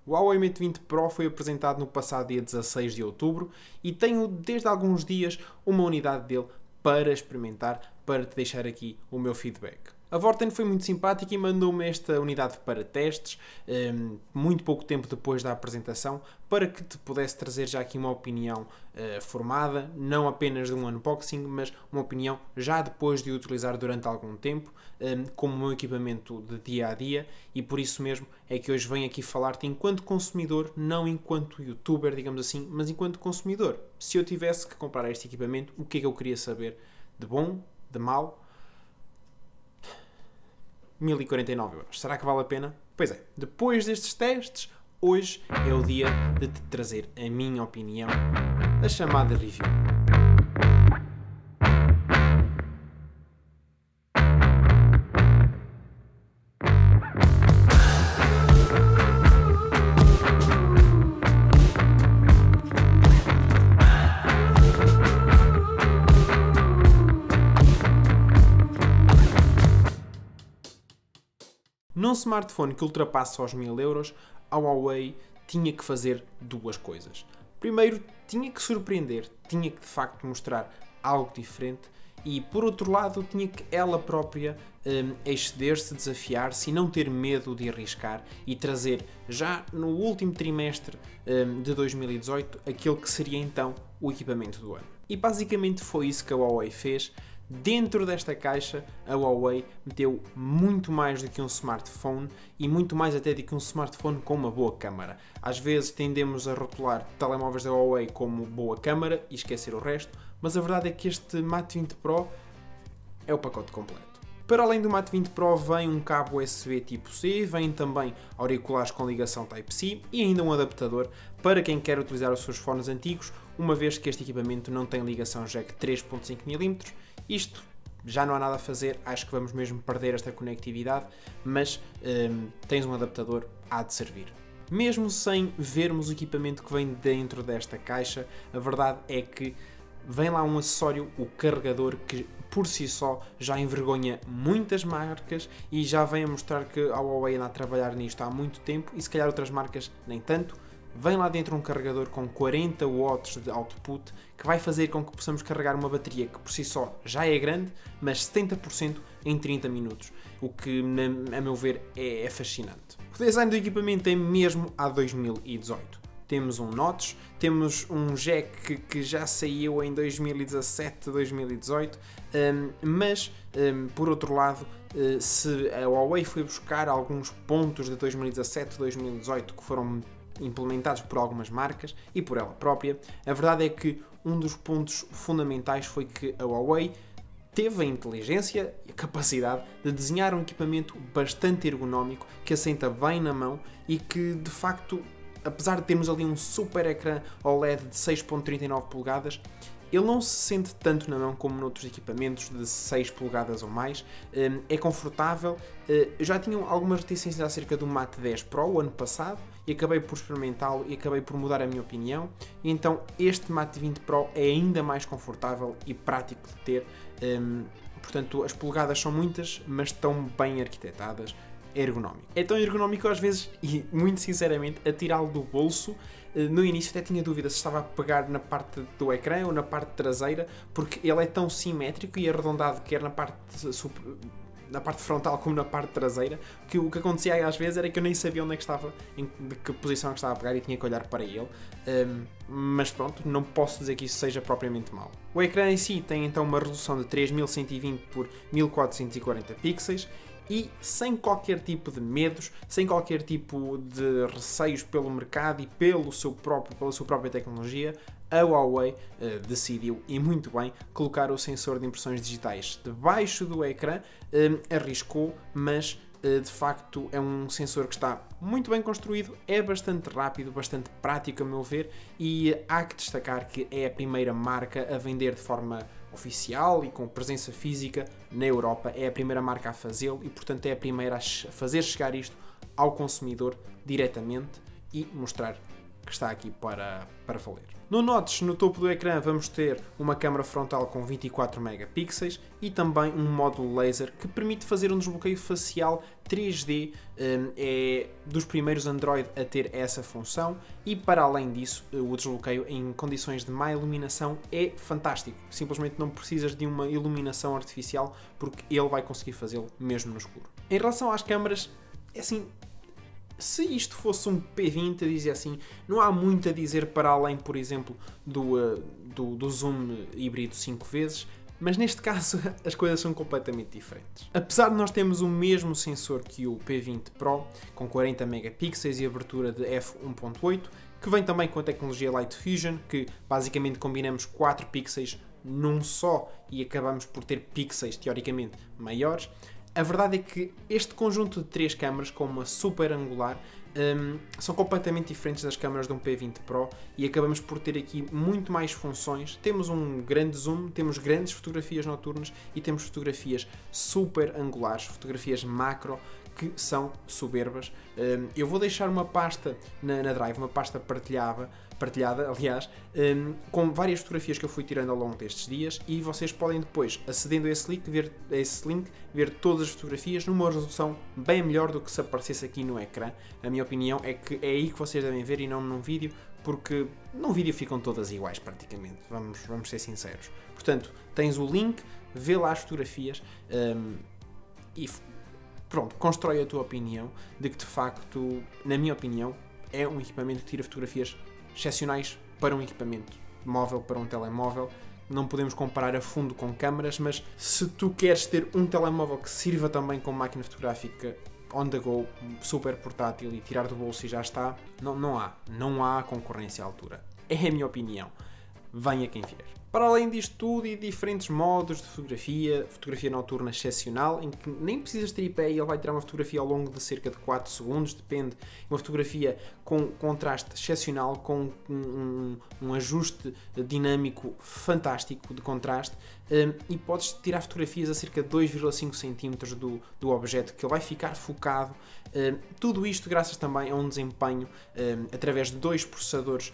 O Huawei Mate 20 Pro foi apresentado no passado dia 16 de outubro e tenho desde alguns dias uma unidade dele para experimentar, para te deixar aqui o meu feedback. A Vorten foi muito simpática e mandou-me esta unidade para testes, muito pouco tempo depois da apresentação, para que te pudesse trazer já aqui uma opinião formada, não apenas de um unboxing, mas uma opinião já depois de o utilizar durante algum tempo, como o meu equipamento de dia a dia, e por isso mesmo é que hoje venho aqui falar-te enquanto consumidor, não enquanto youtuber, digamos assim, mas enquanto consumidor. Se eu tivesse que comprar este equipamento, o que é que eu queria saber? De bom? De mau? 1049€. Será que vale a pena? Pois é, depois destes testes, hoje é o dia de te trazer a minha opinião, a chamada review. Num smartphone que ultrapassa os 1000€, a Huawei tinha que fazer duas coisas. Primeiro, tinha que surpreender, tinha que de facto mostrar algo diferente e, por outro lado, tinha que ela própria exceder-se, desafiar-se e não ter medo de arriscar e trazer, já no último trimestre de 2018, aquele que seria então o equipamento do ano. E basicamente foi isso que a Huawei fez. Dentro desta caixa, a Huawei meteu muito mais do que um smartphone e muito mais até do que um smartphone com uma boa câmara. Às vezes tendemos a rotular telemóveis da Huawei como boa câmara e esquecer o resto, mas a verdade é que este Mate 20 Pro é o pacote completo. Para além do Mate 20 Pro vem um cabo USB tipo C, vem também auriculares com ligação Type-C e ainda um adaptador para quem quer utilizar os seus fones antigos, uma vez que este equipamento não tem ligação jack 3.5mm. Isto já não há nada a fazer, acho que vamos mesmo perder esta conectividade, mas tens um adaptador, há de servir. Mesmo sem vermos o equipamento que vem dentro desta caixa, a verdade é que vem lá um acessório, o carregador, que por si só já envergonha muitas marcas e já vem a mostrar que a Huawei anda a trabalhar nisto há muito tempo e se calhar outras marcas nem tanto. Vem lá dentro um carregador com 40 watts de output que vai fazer com que possamos carregar uma bateria que por si só já é grande, mas 70% em 30 minutos, o que, a meu ver, é fascinante. O design do equipamento é mesmo a 2018. Temos um notch, temos um jack que já saiu em 2017, 2018, mas, por outro lado, se a Huawei foi buscar alguns pontos de 2017, 2018 que foram implementados por algumas marcas e por ela própria, a verdade é que um dos pontos fundamentais foi que a Huawei teve a inteligência e a capacidade de desenhar um equipamento bastante ergonómico, que assenta bem na mão e que, de facto, apesar de termos ali um super ecrã OLED de 6.39 polegadas, ele não se sente tanto na mão como noutros equipamentos de 6 polegadas ou mais. É confortável. Eu já tinha algumas reticências acerca do Mate 10 Pro o ano passado e acabei por experimentá-lo e acabei por mudar a minha opinião. E então este Mate 20 Pro é ainda mais confortável e prático de ter. Portanto, as polegadas são muitas, mas estão bem arquitetadas. Ergonómico. É tão ergonómico às vezes, e muito sinceramente, a tirá-lo do bolso, no início até tinha dúvida se estava a pegar na parte do ecrã ou na parte traseira, porque ele é tão simétrico e arredondado, quer na parte frontal como na parte traseira, que o que acontecia às vezes era que eu nem sabia onde é que estava, de que posição é que estava a pegar e tinha que olhar para ele. Mas pronto, não posso dizer que isso seja propriamente mau. O ecrã em si tem então uma resolução de 3120 por 1440 pixels, e sem qualquer tipo de medos, sem qualquer tipo de receios pelo mercado e pela sua própria tecnologia, a Huawei decidiu, e muito bem, colocar o sensor de impressões digitais debaixo do ecrã. Arriscou, mas de facto é um sensor que está muito bem construído, é bastante rápido, bastante prático a meu ver, e há que destacar que é a primeira marca a vender de forma oficial e com presença física na Europa, é a primeira marca a fazê-lo e portanto é a primeira a fazer chegar isto ao consumidor diretamente e mostrar que está aqui para valer. No notch, no topo do ecrã, vamos ter uma câmara frontal com 24 megapixels e também um módulo laser que permite fazer um desbloqueio facial 3D. É dos primeiros Android a ter essa função e, para além disso, o desbloqueio em condições de má iluminação é fantástico. Simplesmente não precisas de uma iluminação artificial porque ele vai conseguir fazê-lo mesmo no escuro. Em relação às câmaras, é assim... Se isto fosse um P20, eu dizia assim, não há muito a dizer para além, por exemplo, do zoom híbrido 5 vezes, mas neste caso as coisas são completamente diferentes. Apesar de nós termos o mesmo sensor que o P20 Pro, com 40 megapixels e abertura de f1.8, que vem também com a tecnologia Light Fusion, que basicamente combinamos 4 pixels num só e acabamos por ter pixels teoricamente maiores. A verdade é que este conjunto de 3 câmaras com uma super angular são completamente diferentes das câmaras de um P20 Pro e acabamos por ter aqui muito mais funções. Temos um grande zoom, temos grandes fotografias noturnas e temos fotografias super angulares, fotografias macro, que são soberbas. Eu vou deixar uma pasta na Drive, uma pasta partilhada, aliás, com várias fotografias que eu fui tirando ao longo destes dias e vocês podem depois, acedendo a esse link, ver todas as fotografias numa resolução bem melhor do que se aparecesse aqui no ecrã. A minha opinião é que é aí que vocês devem ver e não num vídeo, porque num vídeo ficam todas iguais praticamente, vamos ser sinceros. Portanto, tens o link, vê lá as fotografias e pronto, constrói a tua opinião de que de facto, na minha opinião, é um equipamento que tira fotografias excepcionais para um equipamento móvel, para um telemóvel. Não podemos comparar a fundo com câmaras, mas se tu queres ter um telemóvel que sirva também como máquina fotográfica on the go, super portátil e tirar do bolso e já está, não há concorrência à altura. É a minha opinião. Venha quem vier. Para além disto tudo e diferentes modos de fotografia noturna excepcional, em que nem precisas de tripé e ele vai tirar uma fotografia ao longo de cerca de 4 segundos, depende, uma fotografia com contraste excepcional, com um ajuste dinâmico fantástico de contraste, e podes tirar fotografias a cerca de 2,5 cm do objeto, que ele vai ficar focado. Tudo isto graças também a um desempenho através de 2 processadores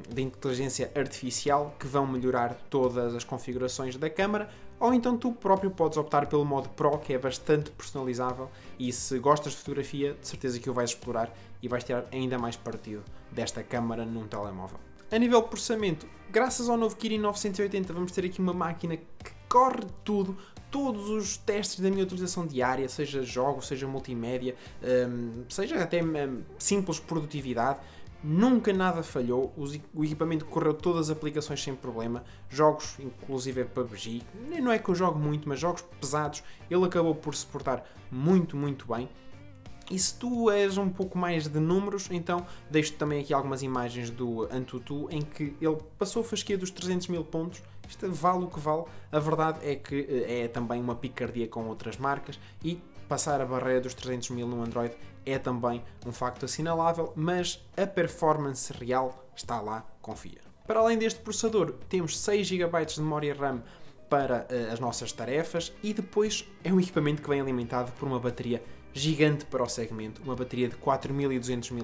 de inteligência artificial que vão melhorar todas as configurações da câmara, ou então tu próprio podes optar pelo modo Pro, que é bastante personalizável, e se gostas de fotografia, de certeza que o vais explorar e vais tirar ainda mais partido desta câmara num telemóvel. A nível de processamento, graças ao novo Kirin 980 vamos ter aqui uma máquina que corre tudo, todos os testes da minha utilização diária, seja jogos, seja multimédia, seja até simples produtividade. Nunca nada falhou, o equipamento correu todas as aplicações sem problema, jogos, inclusive PUBG, não é que eu jogo muito, mas jogos pesados, ele acabou por se portar muito, muito bem. E se tu és um pouco mais de números, então deixo-te também aqui algumas imagens do AnTuTu, em que ele passou a fasquia dos 300 mil pontos. Isto vale o que vale, a verdade é que é também uma picardia com outras marcas e passar a barreira dos 300 mil no Android é também um facto assinalável, mas a performance real está lá, confia. Para além deste processador, temos 6 GB de memória RAM para as nossas tarefas e depois é um equipamento que vem alimentado por uma bateria gigante para o segmento, uma bateria de 4200 mAh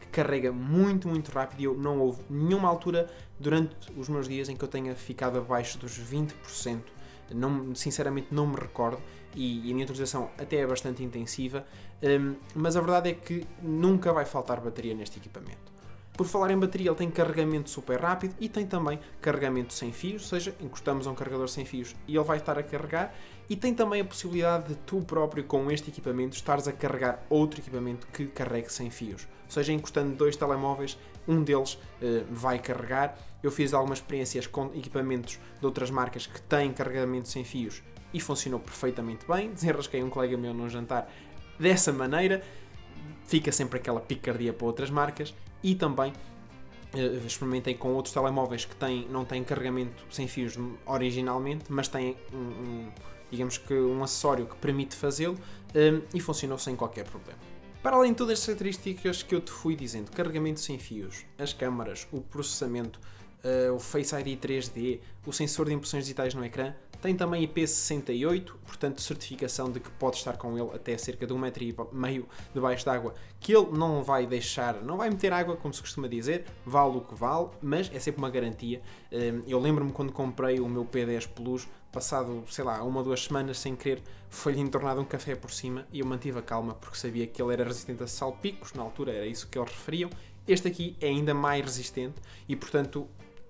que carrega muito, muito rápido e eu não houve nenhuma altura durante os meus dias em que eu tenha ficado abaixo dos 20%. Sinceramente não me recordo e a minha utilização até é bastante intensiva, mas a verdade é que nunca vai faltar bateria neste equipamento. Por falar em bateria, ele tem carregamento super rápido e tem também carregamento sem fios, ou seja, encostamos a um carregador sem fios e ele vai estar a carregar, e tem também a possibilidade de tu próprio com este equipamento estares a carregar outro equipamento que carregue sem fios, ou seja, encostando 2 telemóveis, um deles vai carregar. Eu fiz algumas experiências com equipamentos de outras marcas que têm carregamento sem fios e funcionou perfeitamente bem, desenrasquei um colega meu num jantar dessa maneira. Fica sempre aquela picardia para outras marcas. E também experimentei com outros telemóveis que não têm carregamento sem fios originalmente, mas têm digamos que um acessório que permite fazê-lo, e funcionou sem qualquer problema. Para além de todas as características que eu te fui dizendo, carregamento sem fios, as câmaras, o processamento, o Face ID 3D, o sensor de impressões digitais no ecrã, Tem também IP68, portanto certificação de que pode estar com ele até cerca de 1,5 m debaixo d'água, que ele não vai deixar, não vai meter água, como se costuma dizer, vale o que vale, mas é sempre uma garantia. Eu lembro-me quando comprei o meu P10 Plus, passado, sei lá, 1 ou 2 semanas sem querer, foi-lhe entornado um café por cima e eu mantive a calma porque sabia que ele era resistente a salpicos, na altura era isso que eles referiam. Este aqui é ainda mais resistente e, portanto,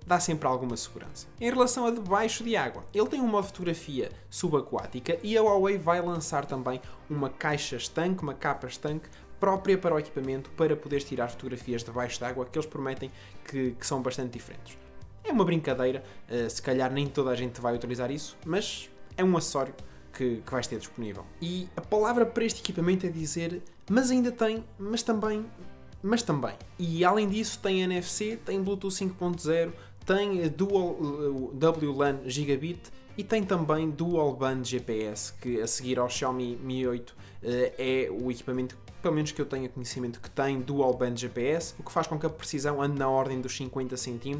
dá sempre alguma segurança. Em relação a debaixo de água, ele tem um modo de fotografia subaquática e a Huawei vai lançar também uma caixa estanque, uma capa estanque, própria para o equipamento, para poderes tirar fotografias debaixo de água, que eles prometem que são bastante diferentes. É uma brincadeira, se calhar nem toda a gente vai utilizar isso, mas é um acessório que vais ter disponível. E a palavra para este equipamento é dizer, mas ainda tem, mas também. E além disso tem NFC, tem Bluetooth 5.0, tem Dual WLAN Gigabit e tem também Dual Band GPS, que a seguir ao Xiaomi Mi 8 é o equipamento, pelo menos que eu tenha conhecimento, que tem Dual Band GPS, o que faz com que a precisão ande na ordem dos 50 cm.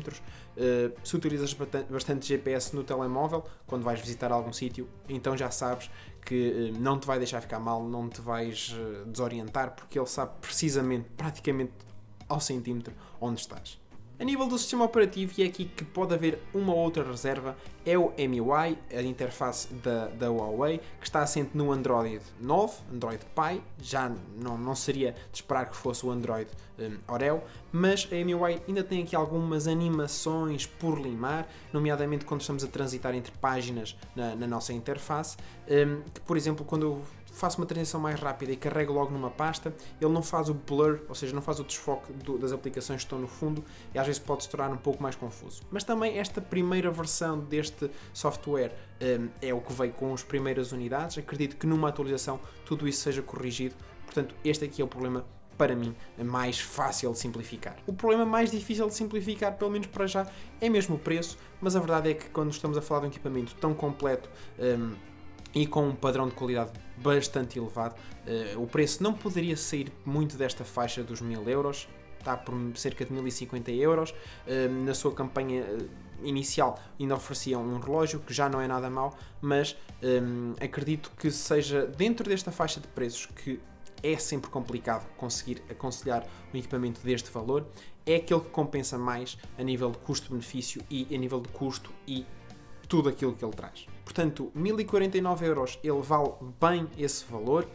Se utilizas bastante GPS no telemóvel, quando vais visitar algum sítio, então já sabes que não te vai deixar ficar mal, não te vais desorientar, porque ele sabe precisamente, praticamente ao centímetro, onde estás. A nível do sistema operativo, e é aqui que pode haver uma ou outra reserva, é o MIUI, a interface da Huawei, que está assente no Android 9, Android Pie, já não seria de esperar que fosse o Android Oreo, mas a MIUI ainda tem aqui algumas animações por limar, nomeadamente quando estamos a transitar entre páginas na nossa interface, que, por exemplo, quando eu faço uma transição mais rápida e carrego logo numa pasta, ele não faz o blur, ou seja, não faz o desfoque das aplicações que estão no fundo e às vezes pode se tornar um pouco mais confuso. Mas também esta primeira versão deste software é o que veio com as primeiras unidades. Acredito que numa atualização tudo isso seja corrigido, portanto este aqui é o problema, para mim, mais fácil de simplificar. O problema mais difícil de simplificar, pelo menos para já, é mesmo o preço, mas a verdade é que quando estamos a falar de um equipamento tão completo e com um padrão de qualidade bastante elevado, o preço não poderia sair muito desta faixa dos 1000 euros, está por cerca de 1050 euros. Na sua campanha inicial ainda ofereciam um relógio, que já não é nada mau, mas acredito que seja dentro desta faixa de preços, que é sempre complicado conseguir aconselhar um equipamento deste valor, é aquele que compensa mais a nível de custo-benefício e a nível de custo e tudo aquilo que ele traz. Portanto, 1049 euros, ele vale bem esse valor.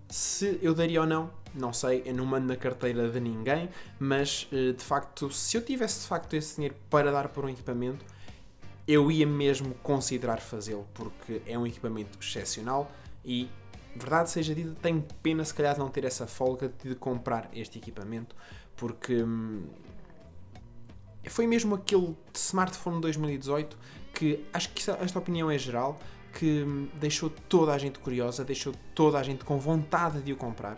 Se eu daria ou não, não sei, eu não mando na carteira de ninguém, mas de facto, se eu tivesse de facto esse dinheiro para dar por um equipamento, eu ia mesmo considerar fazê-lo, porque é um equipamento excepcional e, verdade seja dita, tenho pena se calhar de não ter essa folga de comprar este equipamento, porque foi mesmo aquele smartphone de 2018 que, acho que esta opinião é geral, que deixou toda a gente curiosa, deixou toda a gente com vontade de o comprar,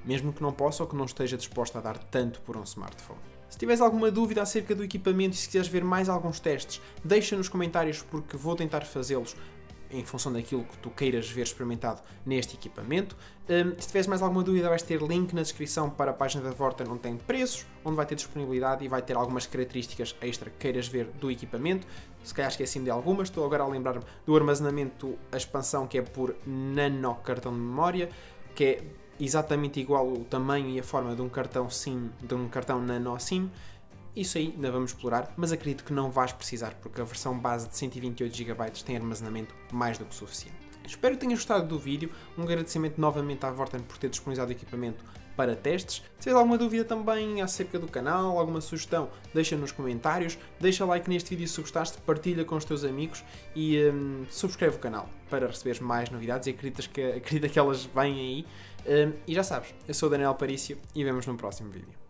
mesmo que não possa ou que não esteja disposta a dar tanto por um smartphone. Se tiveres alguma dúvida acerca do equipamento e se quiseres ver mais alguns testes, deixa nos comentários, porque vou tentar fazê-los em função daquilo que tu queiras ver experimentado neste equipamento. Se tiveres mais alguma dúvida, vais ter link na descrição para a página da Vorten, onde tem preços, onde vai ter disponibilidade e vai ter algumas características extra que queiras ver do equipamento. Se calhar esqueci-me de algumas, estou agora a lembrar-me do armazenamento, a expansão, que é por nano cartão de memória, que é exatamente igual o tamanho e a forma de um cartão SIM, de um cartão nano SIM. Isso aí ainda vamos explorar, mas acredito que não vais precisar, porque a versão base de 128 GB tem armazenamento mais do que suficiente. Espero que tenhas gostado do vídeo, um agradecimento novamente à Vorten por ter disponibilizado o equipamento para testes. Se tens alguma dúvida também acerca do canal, alguma sugestão, deixa nos comentários, deixa like neste vídeo se gostaste, partilha com os teus amigos e subscreve o canal para receberes mais novidades e acredita que elas vêm aí. E já sabes, eu sou o Daniel Parício e vemos no próximo vídeo.